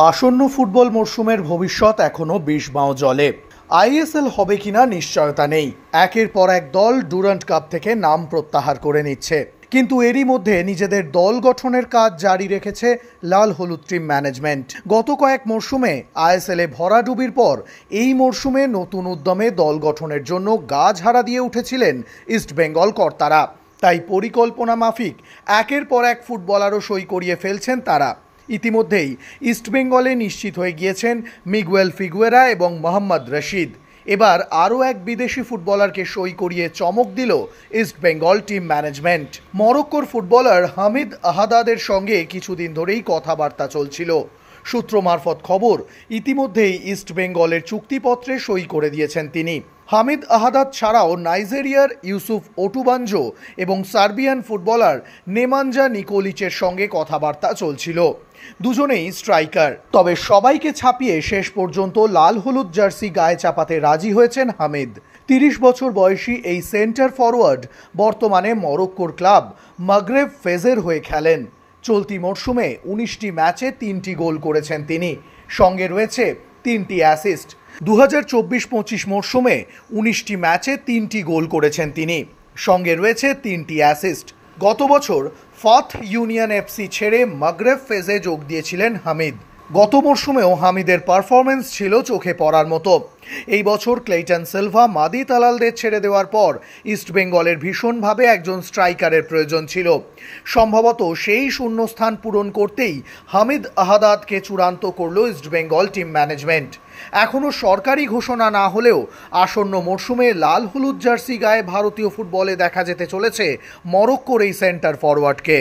আসন্ন ফুটবল মরশুমের ভবিষ্যৎ এখনো বিষবাঁও জলে। আইএসএল হবে কিনা নিশ্চয়তা নেই। একের পর এক দল ডুরান্ট কাপ থেকে নাম প্রত্যাহার করে নিচ্ছে, কিন্তু এরই মধ্যে নিজেদের দল গঠনের কাজ জারি রেখেছে লাল হলুদ টিম ম্যানেজমেন্ট। গত কয়েক মরশুমে আইএসএলে ভরাডুবির পর এই মরশুমে নতুন উদ্যমে দল গঠনের জন্য গা ঝাড়া দিয়ে উঠেছিলেন ইস্টবেঙ্গল কর্তারা। তাই পরিকল্পনা মাফিক একের পর এক ফুটবলারও সই করিয়ে ফেলছেন তারা। ইতিমধ্যেই ইস্টবেঙ্গলে নিশ্চিত হয়ে গিয়েছেন মিগুয়েল ফিগুয়েরা এবং মোহাম্মদ রশিদ। এবার আরও এক বিদেশি ফুটবলারকে সই করিয়ে চমক দিল ইস্টবেঙ্গল টিম ম্যানেজমেন্ট। মরক্কোর ফুটবলার হামিদ আহাদাদের সঙ্গে কিছুদিন ধরেই কথাবার্তা চলছিল। সূত্র মারফত খবর, ইতিমধ্যেই ইস্টবেঙ্গলের চুক্তিপত্রে সই করে দিয়েছেন তিনি। হামিদ আহাদাদ ছাড়াও নাইজেরিয়ার ইউসুফ ওটুবাঞ্জো এবং সার্বিয়ান ফুটবলার নেমাঞ্জা নিকোলিচের সঙ্গে কথাবার্তা চলছিল। দুজনেই স্ট্রাইকার, তবে সবাইকে ছাপিয়ে শেষ পর্যন্ত লাল হলুদ জার্সি গায়ে চাপাতে রাজি হয়েছেন হামিদ। 30 বছর বয়সী এই সেন্টার ফরওয়ার্ড বর্তমানে মরক্কোর ক্লাব মাগরেব ফেজের হয়ে খেলেন। চলতি মরশুমে 19টি ম্যাচে 3টি গোল করেছেন তিনি, সঙ্গে রয়েছে 3টি অ্যাসিস্ট। 2024-25 মরশুমে 19টি ম্যাচে 3টি গোল করেছেন তিনি, সঙ্গে রয়েছে 3টি অ্যাসিস্ট। গত বছর ফাথ ইউনিয়ন এফসি ছেড়ে মাগরেব ফেজে যোগ দিয়েছিলেন হামিদ। গত মরশুমেও হামিদের পারফরমেন্স ছিল চোখে পড়ার মতো। এই বছর ক্লেইটন সিলভা, মাদি তালালদের ছেড়ে দেওয়ার পর ইস্টবেঙ্গলের ভীষণভাবে একজন স্ট্রাইকারের প্রয়োজন ছিল। সম্ভবত সেই শূন্যস্থান পূরণ করতেই হামিদ আহাদাদকে চূড়ান্ত করল ইস্টবেঙ্গল টিম ম্যানেজমেন্ট। এখনও সরকারি ঘোষণা না হলেও আসন্ন মরশুমে লাল হলুদ জার্সি গায়ে ভারতীয় ফুটবলে দেখা যেতে চলেছে মরক্কোর এই সেন্টার ফরওয়ার্ডকে।